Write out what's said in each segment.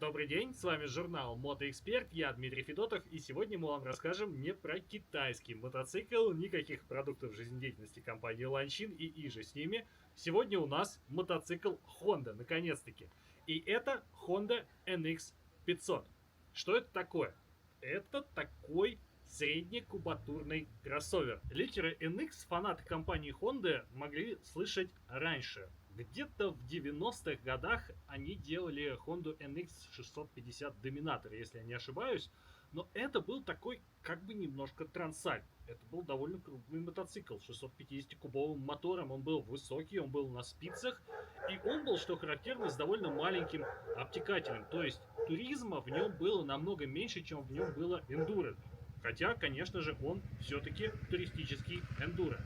Добрый день, с вами журнал Мотоэксперт, я Дмитрий Федотов, и сегодня мы вам расскажем не про китайский мотоцикл, никаких продуктов жизнедеятельности компании Ланчин и иже с ними. Сегодня у нас мотоцикл Honda, наконец-таки. И это Honda NX 500. Что это такое? Это такой среднекубатурный кроссовер. Литеры NX фанаты компании Honda могли слышать раньше. Где-то в 90-х годах они делали Honda NX 650 Dominator, если я не ошибаюсь. Но это был такой, как бы немножко трансаль. Это был довольно крупный мотоцикл с 650-кубовым мотором. Он был высокий, он был на спицах. И он был, что характерно, с довольно маленьким обтекателем. То есть туризма в нем было намного меньше, чем в нем было эндуро. Хотя, конечно же, он все-таки туристический эндуро.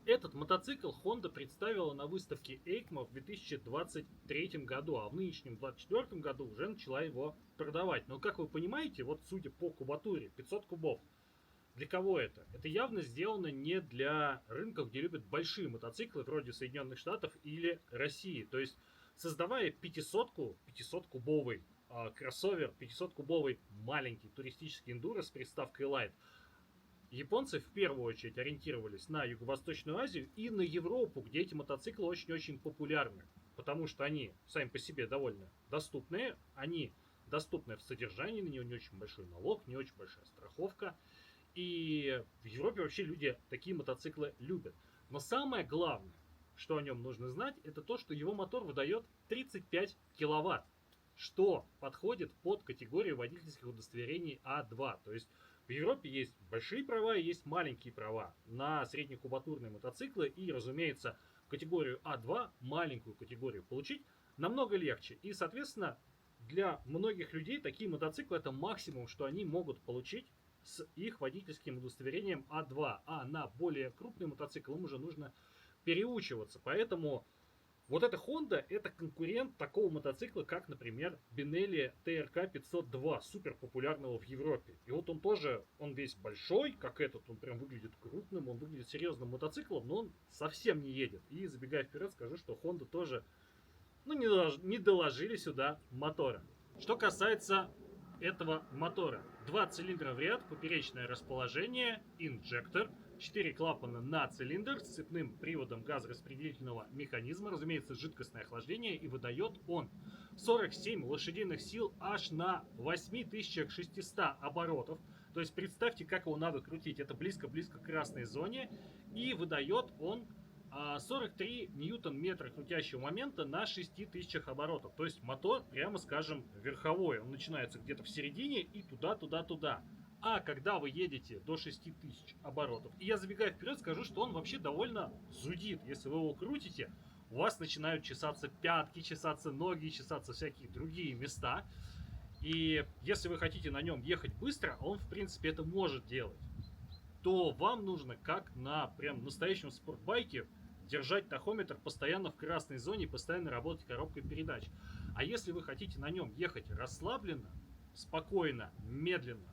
Этот мотоцикл Honda представила на выставке EICMA в 2023 году, а в нынешнем 2024 году уже начала его продавать. Но, как вы понимаете, вот судя по кубатуре, 500 кубов, для кого это? Это явно сделано не для рынков, где любят большие мотоциклы, вроде Соединенных Штатов или России. То есть, создавая 500-ку, 500-кубовый кроссовер, 500-кубовый маленький туристический эндуро с приставкой Light, японцы в первую очередь ориентировались на Юго-Восточную Азию и на Европу, где эти мотоциклы очень-очень популярны. Потому что они сами по себе довольно доступные, они доступны в содержании, на него не очень большой налог, не очень большая страховка. И в Европе вообще люди такие мотоциклы любят. Но самое главное, что о нем нужно знать, это то, что его мотор выдает 35 киловатт, что подходит под категорию водительских удостоверений А2. То есть в Европе есть большие права и есть маленькие права на среднекубатурные мотоциклы. И, разумеется, категорию А2, маленькую категорию, получить намного легче. И, соответственно, для многих людей такие мотоциклы это максимум, что они могут получить с их водительским удостоверением А2. А на более крупный мотоцикл им уже нужно переучиваться. Поэтому вот эта Honda это конкурент такого мотоцикла, как, например, Benelli TRK 502, супер популярного в Европе. И вот он тоже, он весь большой, как этот, он прям выглядит крупным, он выглядит серьезным мотоциклом, но он совсем не едет. И забегая вперед, скажу, что Honda тоже, не доложили сюда мотора. Что касается этого мотора. 2 цилиндра в ряд, поперечное расположение, инжектор, 4 клапана на цилиндр с цепным приводом газораспределительного механизма, разумеется, жидкостное охлаждение, и выдает он 47 лошадиных сил аж на 8600 оборотов. То есть представьте, как его надо крутить. Это близко-близко к красной зоне. И выдает он 43 ньютон-метра крутящего момента на 6000 оборотов. То есть мотор, прямо скажем, верховой. Он начинается где-то в середине и туда. А когда вы едете до 6000 оборотов, и я забегая вперед скажу, что он вообще довольно зудит. Если вы его крутите, у вас начинают чесаться пятки, чесаться ноги, чесаться всякие другие места. И если вы хотите на нем ехать быстро, он в принципе это может делать, то вам нужно, как на прям настоящем спортбайке, держать тахометр постоянно в красной зоне, постоянно работать коробкой передач. А если вы хотите на нем ехать расслабленно, спокойно, медленно,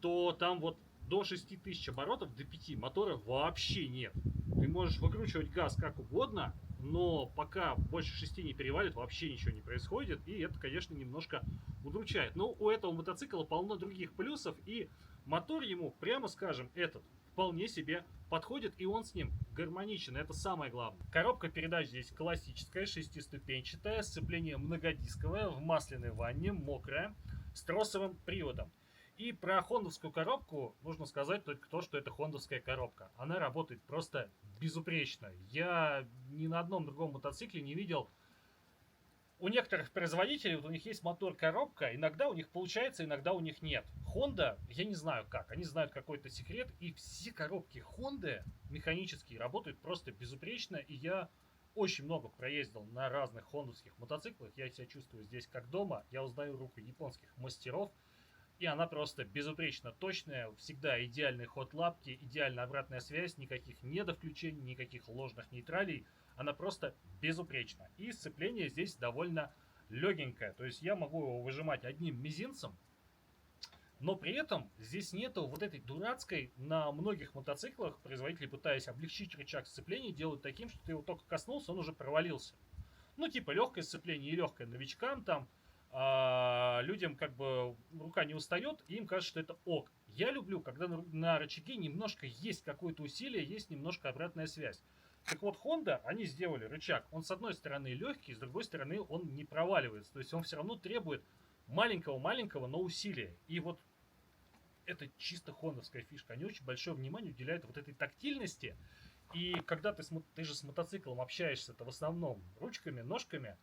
то там вот до 6000 оборотов, до 5 мотора вообще нет. Ты можешь выкручивать газ как угодно, но пока больше 6 не перевалит, вообще ничего не происходит. И это, конечно, немножко удручает. Но у этого мотоцикла полно других плюсов. И мотор ему, прямо скажем, этот вполне себе подходит, и он с ним гармоничен. Это самое главное. Коробка передач здесь классическая, шестиступенчатая, сцепление многодисковое, в масляной ванне, мокрая, с тросовым приводом. И про хондовскую коробку нужно сказать только то, что это хондовская коробка. Она работает просто безупречно. Я ни на одном другом мотоцикле не видел. У некоторых производителей, вот у них есть мотор-коробка, иногда у них получается, иногда у них нет. Honda, я не знаю как, они знают какой-то секрет, и все коробки Honda механические работают просто безупречно, и я очень много проездил на разных хондовских мотоциклах, я себя чувствую здесь как дома, я узнаю руку японских мастеров, и она просто безупречно точная, всегда идеальный ход лапки, идеальная обратная связь, никаких недовключений, никаких ложных нейтралей. Она просто безупречна. И сцепление здесь довольно легенькое. То есть я могу его выжимать одним мизинцем, но при этом здесь нету вот этой дурацкой, на многих мотоциклах производители, пытаясь облегчить рычаг сцепления, делают таким, что ты его только коснулся, он уже провалился. Ну типа легкое сцепление и легкое новичкам там, людям как бы рука не устает, и им кажется, что это ок. Я люблю, когда на рычаге немножко есть какое-то усилие, есть немножко обратная связь. Так вот, Honda, они сделали рычаг. Он с одной стороны легкий, с другой стороны он не проваливается. То есть он все равно требует маленького-маленького, но усилия. И вот это чисто хондовская фишка. Они очень большое внимание уделяют вот этой тактильности. И когда ты же с мотоциклом общаешься, это в основном ручками, ножками,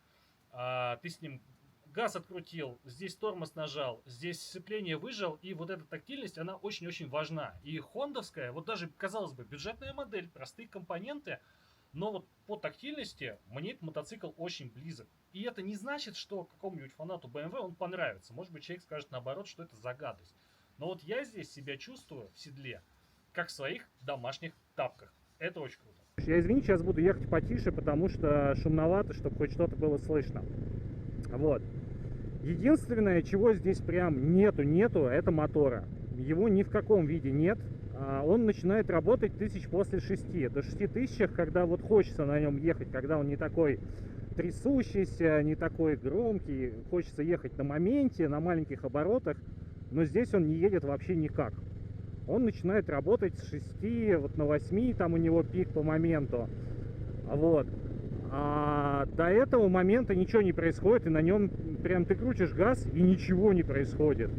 ты с ним газ открутил, здесь тормоз нажал, здесь сцепление выжал, и вот эта тактильность, она очень-очень важна. И хондовская, вот даже, казалось бы, бюджетная модель, простые компоненты, но вот по тактильности мне этот мотоцикл очень близок. И это не значит, что какому-нибудь фанату BMW он понравится. Может быть, человек скажет наоборот, что это за гадость. Но вот я здесь себя чувствую в седле, как в своих домашних тапках. Это очень круто. Я, извини, сейчас буду ехать потише, потому что шумновато, чтобы хоть что-то было слышно. Вот. Единственное, чего здесь прям нету, это мотора. Его ни в каком виде нет. Он начинает работать тысяч после 6. До 6000, когда вот хочется на нем ехать, когда он не такой трясущийся, не такой громкий, хочется ехать на моменте, на маленьких оборотах, но здесь он не едет вообще никак. Он начинает работать с 6, вот на 8, там у него пик по моменту. Вот. А до этого момента ничего не происходит, и на нем прям ты крутишь газ, и ничего не происходит.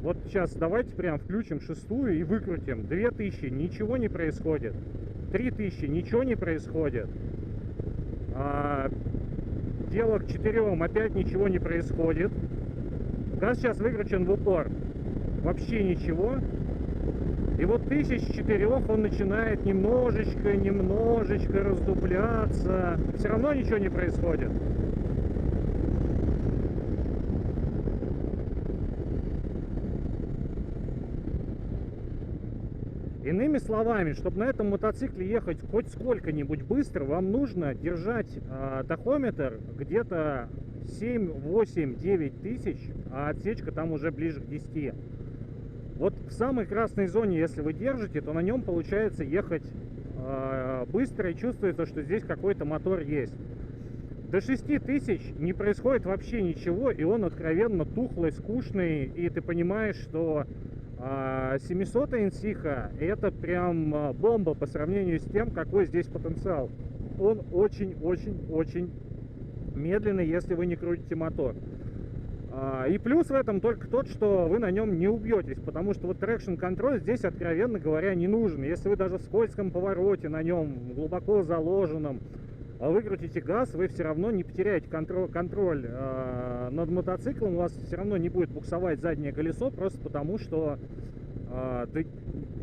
Вот сейчас давайте прям включим 6 и выкрутим. 2000, ничего не происходит. 3000, ничего не происходит. Дело к 4, опять ничего не происходит. Газ сейчас выкручен в упор. Вообще ничего. И вот 1004 он начинает немножечко раздупляться. Все равно ничего не происходит. Иными словами, чтобы на этом мотоцикле ехать хоть сколько-нибудь быстро, вам нужно держать тахометр где-то 7, 8, 9 тысяч, а отсечка там уже ближе к 10. Вот в самой красной зоне, если вы держите, то на нем получается ехать быстро, и чувствуется, что здесь какой-то мотор есть. До 6000 не происходит вообще ничего, и он откровенно тухлый, скучный, и ты понимаешь, что 700 инсиха это прям бомба по сравнению с тем, какой здесь потенциал. Он очень медленный, если вы не крутите мотор. И плюс в этом только тот, что вы на нем не убьетесь, потому что вот трекшн контроль здесь, откровенно говоря, не нужен. Если вы даже в скользком повороте на нем, глубоко заложенном, выкрутите газ, вы все равно не потеряете контроль над мотоциклом, у вас все равно не будет буксовать заднее колесо, просто потому что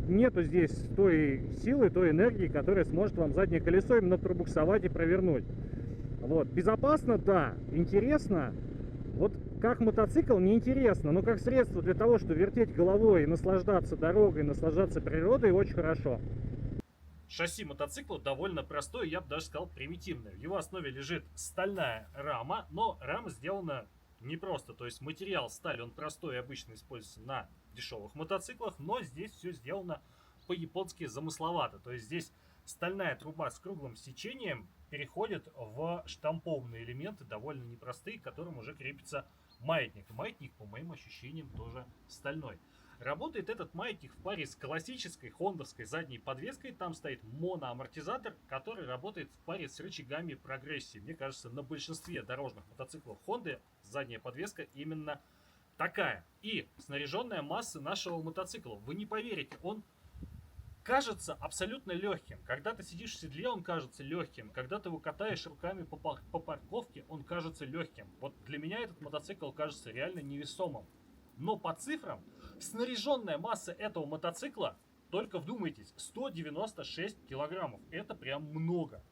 нету здесь той силы, той энергии, которая сможет вам заднее колесо именно пробуксовать и провернуть. Вот. Безопасно, да, интересно. Вот как мотоцикл неинтересно, но как средство для того, чтобы вертеть головой и наслаждаться дорогой, наслаждаться природой, очень хорошо. Шасси мотоцикла довольно простое, я бы даже сказал примитивное. В его основе лежит стальная рама, но рама сделана непросто. То есть материал сталь, он простой и обычно используется на дешевых мотоциклах, но здесь все сделано по-японски замысловато. То есть здесь стальная труба с круглым сечением переходит в штампованные элементы, довольно непростые, к которым уже крепится маятник. Маятник, по моим ощущениям, тоже стальной. Работает этот маятник в паре с классической хондовской задней подвеской. Там стоит моноамортизатор, который работает в паре с рычагами прогрессии. Мне кажется, на большинстве дорожных мотоциклов Honda задняя подвеска именно такая. И снаряженная масса нашего мотоцикла. Вы не поверите, он кажется абсолютно легким. Когда ты сидишь в седле, он кажется легким. Когда ты его катаешь руками по парковке, он кажется легким. Вот для меня этот мотоцикл кажется реально невесомым. Но по цифрам, снаряженная масса этого мотоцикла, только вдумайтесь, 196 килограммов. Это прям много.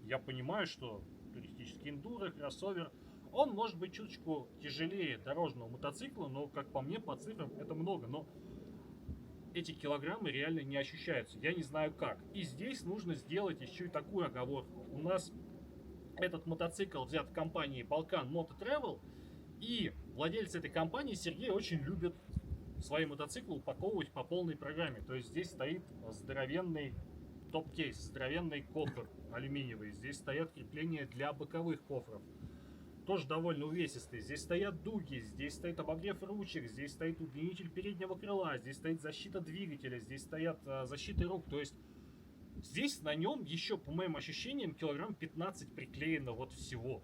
Я понимаю, что туристический эндуро, кроссовер, он может быть чуточку тяжелее дорожного мотоцикла, но, как по мне, по цифрам это много. Но эти килограммы реально не ощущаются. Я не знаю как. И здесь нужно сделать еще и такую оговорку. У нас этот мотоцикл взят компанией Balkan Moto Travel. И владельцы этой компании, Сергей, очень любит свои мотоциклы упаковывать по полной программе. То есть здесь стоит здоровенный топ-кейс, здоровенный кофр алюминиевый. Здесь стоят крепления для боковых кофров. тоже довольно увесистый. Здесь стоят дуги, здесь стоит обогрев ручек, здесь стоит удлинитель переднего крыла, здесь стоит защита двигателя, здесь стоят защиты рук. То есть здесь на нем еще, по моим ощущениям, килограмм 15 приклеено вот всего.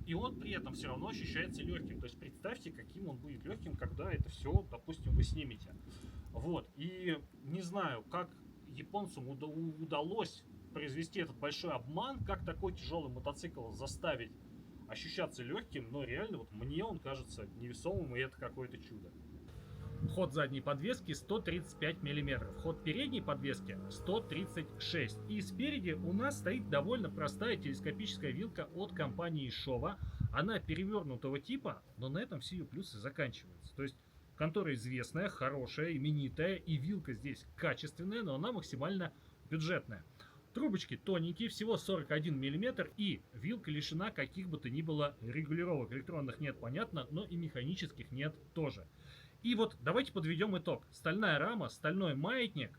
И он при этом все равно ощущается легким. То есть представьте, каким он будет легким, когда это все, допустим, вы снимете. Вот. И не знаю, как японцам удалось произвести этот большой обман, как такой тяжелый мотоцикл заставить ощущаться легким, но реально вот мне он кажется невесомым, и это какое-то чудо. Ход задней подвески 135 мм, ход передней подвески 136 мм. И спереди у нас стоит довольно простая телескопическая вилка от компании Showa. Она перевернутого типа, но на этом все ее плюсы заканчиваются. То есть контора известная, хорошая, именитая, и вилка здесь качественная, но она максимально бюджетная. Трубочки тоненькие, всего 41 мм, и вилка лишена каких бы то ни было регулировок. Электронных нет, понятно, но и механических нет тоже. И вот давайте подведем итог. Стальная рама, стальной маятник,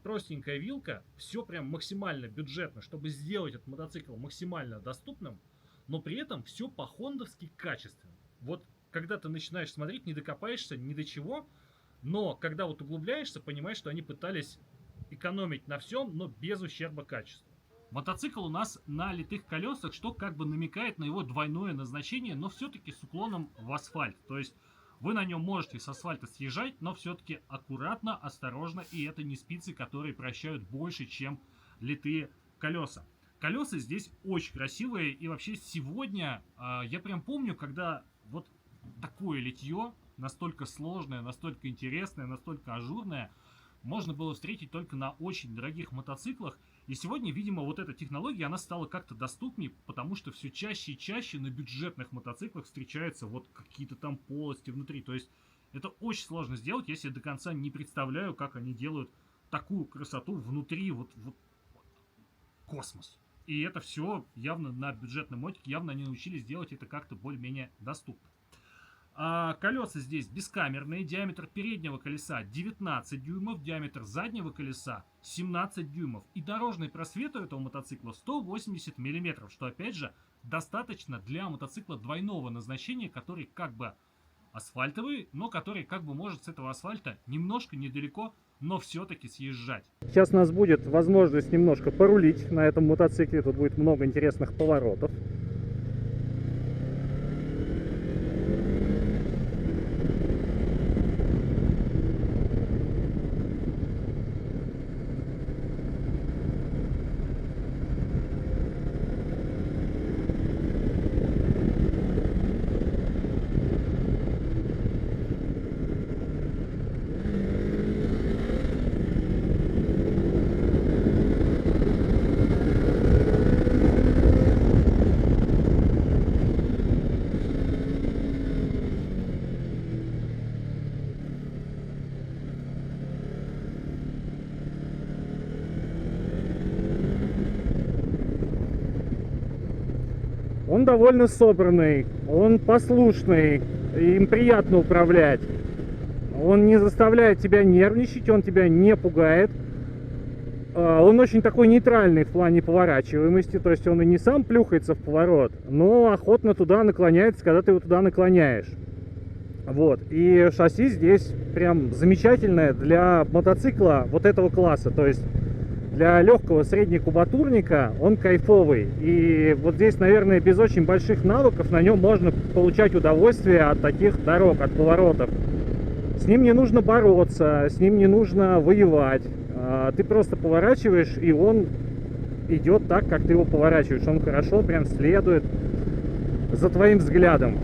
простенькая вилка, все прям максимально бюджетно, чтобы сделать этот мотоцикл максимально доступным, но при этом все по-хондовски качественно. Вот когда ты начинаешь смотреть, не докопаешься ни до чего, но когда вот углубляешься, понимаешь, что они пытались экономить на всем, но без ущерба качеству. Мотоцикл у нас на литых колесах, что как бы намекает на его двойное назначение, но все-таки с уклоном в асфальт. То есть вы на нем можете с асфальта съезжать, но все-таки аккуратно, осторожно, и это не спицы, которые прощают больше, чем литые колеса. Колеса здесь очень красивые, и вообще сегодня я прям помню, когда вот такое литье, настолько сложное, настолько интересное, настолько ажурное, можно было встретить только на очень дорогих мотоциклах. И сегодня, видимо, вот эта технология, она стала как-то доступнее, потому что все чаще и чаще на бюджетных мотоциклах встречаются вот какие-то там полости внутри. То есть это очень сложно сделать, если я до конца не представляю, как они делают такую красоту внутри, вот космос. И это все явно на бюджетном мотике, явно они научились делать это как-то более-менее доступно. Колеса здесь бескамерные, диаметр переднего колеса 19 дюймов, диаметр заднего колеса 17 дюймов. И дорожный просвет у этого мотоцикла 180 мм, что опять же достаточно для мотоцикла двойного назначения, который как бы асфальтовый, но который как бы может с этого асфальта немножко недалеко, но все-таки съезжать. Сейчас у нас будет возможность немножко порулить на этом мотоцикле, тут будет много интересных поворотов. Он довольно собранный, он послушный, им приятно управлять. Он не заставляет тебя нервничать, он тебя не пугает. Он очень такой нейтральный в плане поворачиваемости, то есть он и не сам плюхается в поворот, но охотно туда наклоняется, когда ты его туда наклоняешь. Вот, и шасси здесь прям замечательное для мотоцикла вот этого класса, то есть для легкого среднекубатурника он кайфовый. И вот здесь, наверное, без очень больших навыков на нем можно получать удовольствие от таких дорог, от поворотов. С ним не нужно бороться, с ним не нужно воевать. Ты просто поворачиваешь, и он идет так, как ты его поворачиваешь. Он хорошо прям следует за твоим взглядом.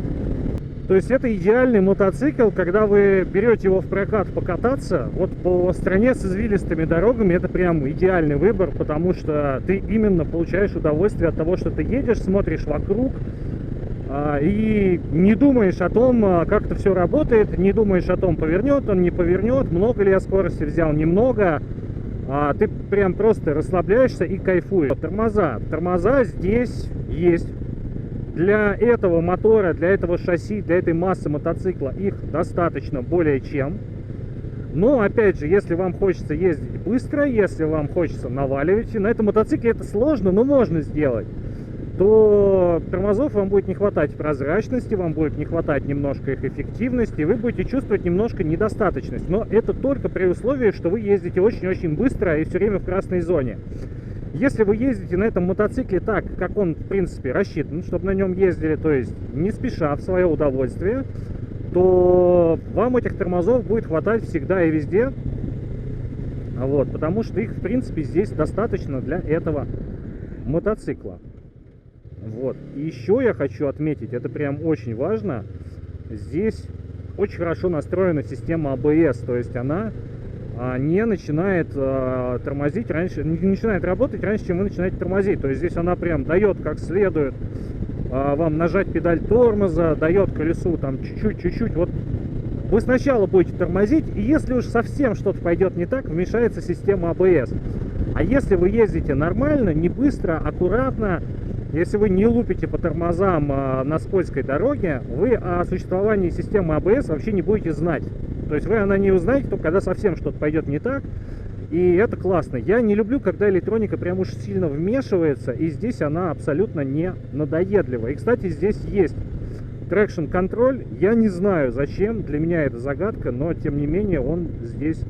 То есть это идеальный мотоцикл, когда вы берете его в прокат покататься. Вот по стране с извилистыми дорогами это прям идеальный выбор, потому что ты именно получаешь удовольствие от того, что ты едешь, смотришь вокруг и не думаешь о том, как это все работает, не думаешь о том, повернет он, не повернет, много ли я скорости взял, немного. Ты прям просто расслабляешься и кайфуешь. Тормоза здесь есть. Для этого мотора, для этого шасси, для этой массы мотоцикла их достаточно более чем. Но, опять же, если вам хочется ездить быстро, если вам хочется наваливать, на этом мотоцикле это сложно, но можно сделать. то тормозов вам будет не хватать прозрачности, вам будет не хватать немножко их эффективности, вы будете чувствовать немножко недостаточность. Но это только при условии, что вы ездите очень-очень быстро и все время в красной зоне. Если вы ездите на этом мотоцикле так, как он, в принципе, рассчитан, чтобы на нем ездили, то есть не спеша, в свое удовольствие, то вам этих тормозов будет хватать всегда и везде. Вот, потому что их, в принципе, здесь достаточно для этого мотоцикла. Вот. И еще я хочу отметить, это прям очень важно, здесь очень хорошо настроена система ABS, то есть она не начинает тормозить раньше, не начинает работать раньше, чем вы начинаете тормозить. То есть здесь она прям дает как следует вам нажать педаль тормоза, дает колесу там чуть-чуть. Вот вы сначала будете тормозить, и если уж совсем что-то пойдет не так, вмешается система ABS. А если вы ездите нормально, не быстро, аккуратно, если вы не лупите по тормозам на скользкой дороге, вы о существовании системы ABS вообще не будете знать. То есть вы она не узнаете, только когда совсем что-то пойдет не так. И это классно. Я не люблю, когда электроника прям уж сильно вмешивается, и здесь она абсолютно не надоедлива. И, кстати, здесь есть traction контроль. Я не знаю зачем, для меня это загадка, но тем не менее он здесь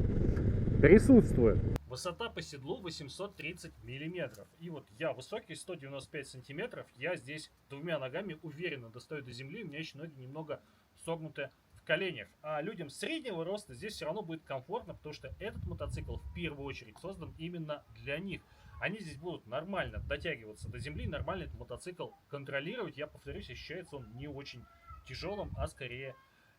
присутствует. Высота по седлу 830 миллиметров. И вот я высокий, 195 сантиметров. Я здесь двумя ногами уверенно достаю до земли. У меня еще ноги немного согнуты в коленях. А людям среднего роста здесь все равно будет комфортно, потому что этот мотоцикл в первую очередь создан именно для них. Они здесь будут нормально дотягиваться до земли, нормально этот мотоцикл контролировать. Я повторюсь, ощущается он не очень тяжелым, а скорее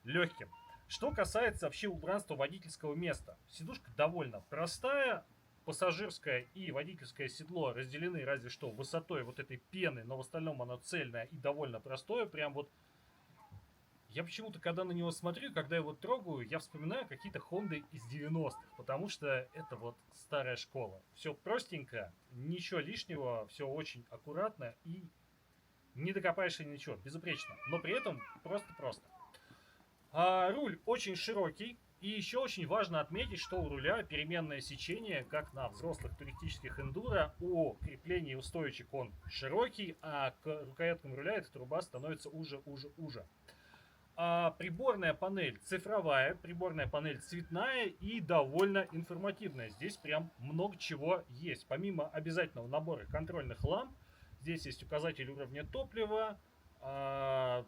легким. Что касается вообще убранства водительского места. Сидушка довольно простая. Пассажирское и водительское седло разделены разве что высотой вот этой пены, но в остальном оно цельное и довольно простое. Прям вот я почему-то, когда на него смотрю, когда его трогаю, я вспоминаю какие-то Хонды из 90-х, потому что это вот старая школа. Все простенько, ничего лишнего, все очень аккуратно и не докопаешься ничего, безупречно. Но при этом просто-просто. Руль очень широкий. И еще очень важно отметить, что у руля переменное сечение, как на взрослых туристических эндуро. У крепления и устойчик он широкий, а к рукояткам руля эта труба становится уже. Приборная панель цифровая, приборная панель цветная и довольно информативная. Здесь прям много чего есть. Помимо обязательного набора контрольных ламп, здесь есть указатель уровня топлива,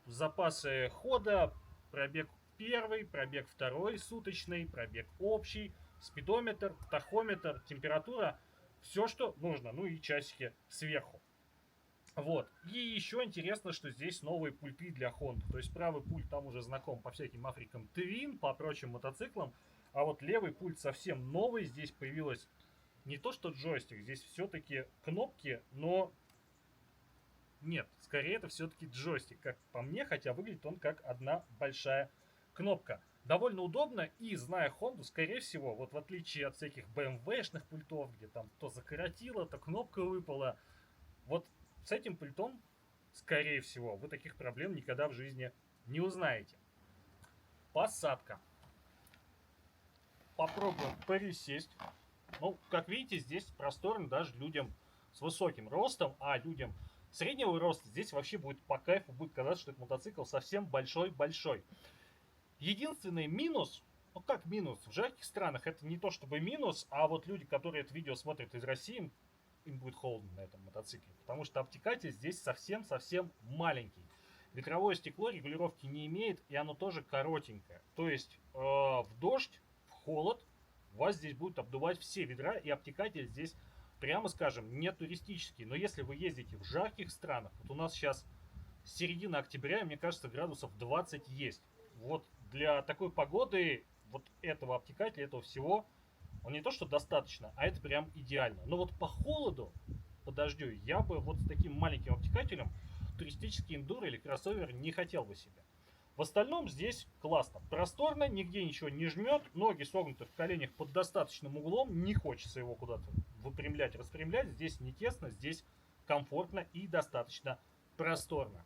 запасы хода, пробег первый, пробег второй суточный, пробег общий, спидометр, тахометр, температура, все, что нужно, ну и часики сверху. Вот. И еще интересно, что здесь новые пульты для Honda. То есть правый пульт там уже знаком по всяким African Twin, по прочим мотоциклам, а вот левый пульт совсем новый. Здесь появилось не то что джойстик, здесь все-таки кнопки, но нет, скорее это все-таки джойстик, как по мне, хотя выглядит он как одна большая кнопка. Довольно удобно, и зная Honda, скорее всего, вот в отличие от всяких BMW-шных пультов, где там то закоротило, то кнопка выпала, вот с этим пультом, скорее всего, вы таких проблем никогда в жизни не узнаете. Посадка. Попробуем пересесть. Ну, как видите, здесь просторно даже людям с высоким ростом, а людям среднего роста здесь вообще будет по кайфу, будет казаться, что этот мотоцикл совсем большой-большой. Единственный минус, ну как минус, в жарких странах это не то чтобы минус, а вот люди, которые это видео смотрят из России, им будет холодно на этом мотоцикле, потому что обтекатель здесь совсем маленький. Ветровое стекло регулировки не имеет, и оно тоже коротенькое. То есть в дождь, в холод вас здесь будут обдувать все ведра, и обтекатель здесь, прямо скажем, не туристический. Но если вы ездите в жарких странах, вот у нас сейчас середина октября, и мне кажется, градусов 20 есть. Вот для такой погоды вот этого обтекателя, этого всего, он не то что достаточно, а это прям идеально. Но вот по холоду, по дождю, я бы вот с таким маленьким обтекателем туристический эндуро или кроссовер не хотел бы себе. В остальном здесь классно. Просторно, нигде ничего не жмет, ноги согнуты в коленях под достаточным углом, не хочется его куда-то выпрямлять, распрямлять. Здесь не тесно, здесь комфортно и достаточно просторно.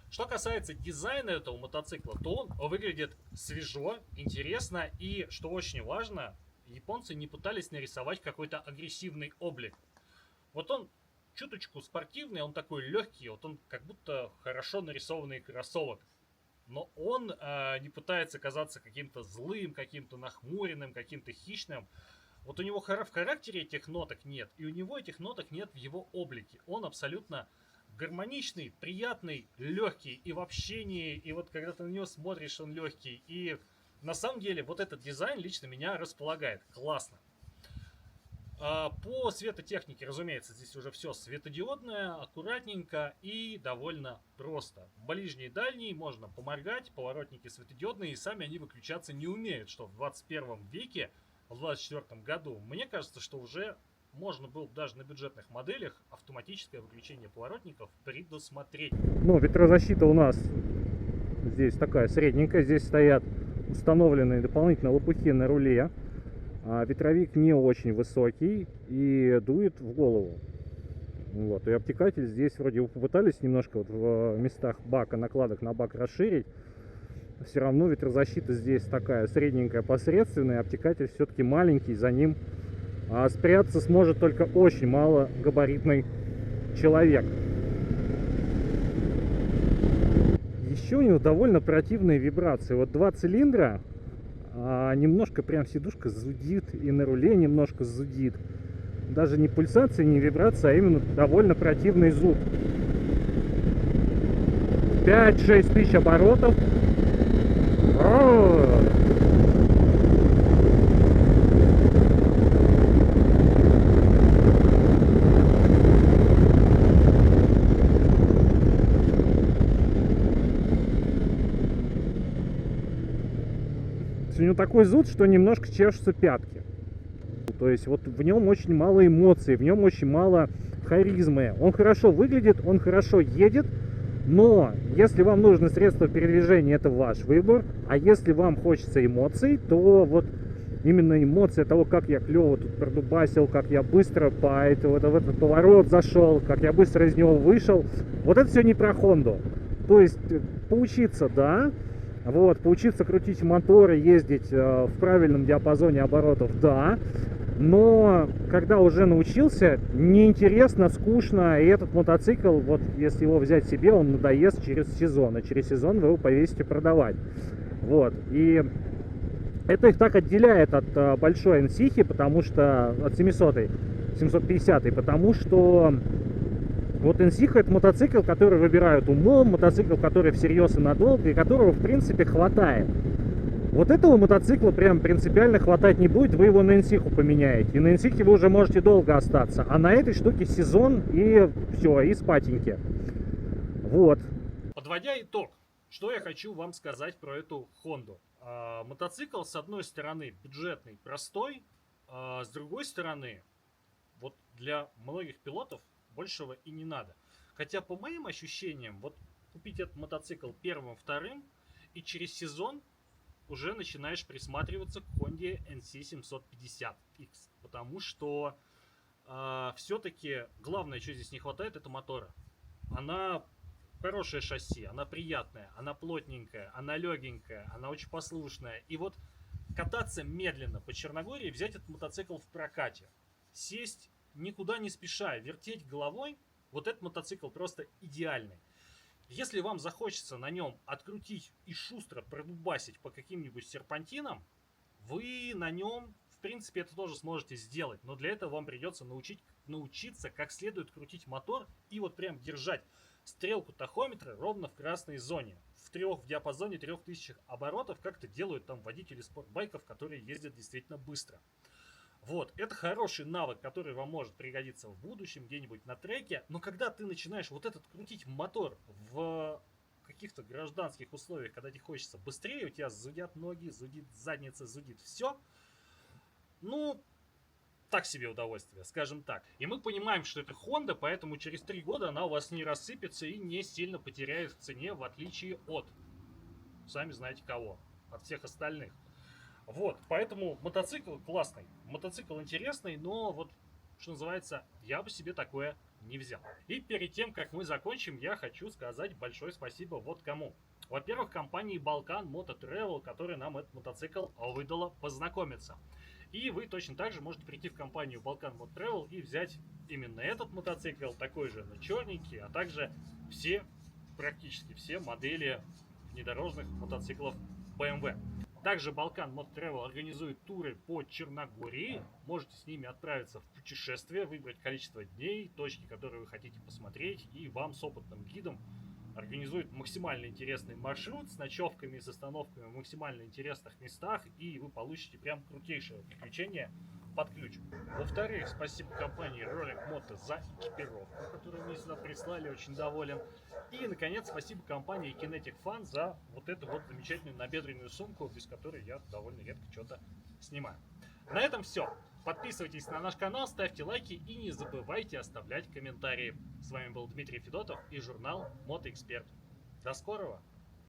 Что касается дизайна этого мотоцикла, то он выглядит свежо, интересно и, что очень важно, японцы не пытались нарисовать какой-то агрессивный облик. Вот он чуточку спортивный, он такой легкий, вот он как будто хорошо нарисованный кроссовок. Но он не пытается казаться каким-то злым, каким-то нахмуренным, каким-то хищным. Вот у него в характере этих ноток нет, и у него этих ноток нет в его облике. Он абсолютно гармоничный, приятный, легкий и в общении, и вот когда ты на него смотришь, он легкий. И на самом деле вот этот дизайн лично меня располагает. Классно. По светотехнике, разумеется, здесь уже все светодиодное, аккуратненько и довольно просто. Ближний и дальний можно поморгать, поворотники светодиодные, и сами они выключаться не умеют, что в 21 веке, в 24 году, мне кажется, что уже можно было даже на бюджетных моделях автоматическое выключение поворотников предусмотреть. Ну, ветрозащита у нас здесь такая средненькая, здесь стоят установленные дополнительно лопухи на руле. Ветровик не очень высокий и дует в голову. Вот. И обтекатель здесь вроде попытались немножко вот в местах бака, накладок на бак расширить. Все равно ветрозащита здесь такая средненькая, посредственная. Обтекатель все-таки маленький, за ним спрятаться сможет только очень малогабаритный человек. Еще у него довольно противные вибрации. Вот 2 цилиндра. Немножко прям сидушка зудит, и на руле немножко зудит. Даже не пульсация, не вибрация, а именно довольно противный зуд. 5-6 тысяч оборотов. У него такой зуд, что немножко чешутся пятки. То есть вот в нем очень мало эмоций, в нем очень мало харизмы. Он хорошо выглядит, он хорошо едет, но если вам нужно средство передвижения, это ваш выбор. А если вам хочется эмоций, то вот именно эмоция того, как я клево тут продубасил, как я быстро в этот поворот зашел, как я быстро из него вышел, вот это все не про Хонду. То есть поучиться, да. Вот, поучиться крутить моторы, ездить в правильном диапазоне оборотов, да. Но когда уже научился, неинтересно, скучно. И этот мотоцикл, вот если его взять себе, он надоест через сезон. А через сезон вы его повесите продавать. Вот. И это их так отделяет от большой NSIH, потому что от 750, потому что вот NSIH это мотоцикл, который выбирают умом, мотоцикл, который всерьез и надолго, и которого в принципе хватает. Вот этого мотоцикла прям принципиально хватать не будет, вы его на NSIH поменяете. И на NSIH вы уже можете долго остаться. А на этой штуке сезон и все, и спатеньки. Вот. Подводя итог, что я хочу вам сказать про эту Хонду. Мотоцикл, с одной стороны, бюджетный, простой, с другой стороны, вот для многих пилотов большего и не надо. Хотя по моим ощущениям, вот купить этот мотоцикл первым, вторым, и через сезон уже начинаешь присматриваться к Honda NC750X. Потому что все-таки главное, что здесь не хватает, это мотора. Она хорошее шасси, она приятная, она плотненькая, она легенькая, она очень послушная. И вот кататься медленно по Черногории, взять этот мотоцикл в прокате, сесть никуда не спеша, вертеть головой, вот этот мотоцикл просто идеальный. Если вам захочется на нем открутить и шустро продубасить по каким-нибудь серпантинам, вы на нем, в принципе, это тоже сможете сделать. Но для этого вам придется научиться как следует крутить мотор и вот прям держать стрелку тахометра ровно в красной зоне. В диапазоне 3000 оборотов, как это делают там водители спортбайков, которые ездят действительно быстро. Вот, это хороший навык, который вам может пригодиться в будущем, где-нибудь на треке. Но когда ты начинаешь вот этот крутить мотор в каких-то гражданских условиях, когда тебе хочется быстрее, у тебя зудят ноги, зудит задница, зудит все. Ну, так себе удовольствие, скажем так. И мы понимаем, что это Honda, поэтому через 3 года она у вас не рассыпется и не сильно потеряет в цене, в отличие от, сами знаете кого, от всех остальных. Вот, поэтому мотоцикл классный, мотоцикл интересный, но вот, что называется, я бы себе такое не взял. И перед тем, как мы закончим, я хочу сказать большое спасибо вот кому. Во-первых, компании Balkan Moto Travel, которая нам этот мотоцикл выдала познакомиться. И вы точно так же можете прийти в компанию Balkan Mod Travel и взять именно этот мотоцикл, такой же, но черненький, а также практически все модели внедорожных мотоциклов BMW. Также Balkan Mod Travel организует туры по Черногории. Можете с ними отправиться в путешествие, выбрать количество дней, точки, которые вы хотите посмотреть, и вам с опытным гидом организует максимально интересный маршрут с ночевками и с остановками в максимально интересных местах, и вы получите прям крутейшее приключение под ключ. Во-вторых, спасибо компании Rolik Moto за экипировку, которую мне сюда прислали, очень доволен. И, наконец, спасибо компании Kinetic Fun за вот эту вот замечательную набедренную сумку, без которой я довольно редко что-то снимаю. На этом все. Подписывайтесь на наш канал, ставьте лайки и не забывайте оставлять комментарии. С вами был Дмитрий Федотов и журнал Мотоэксперт. До скорого!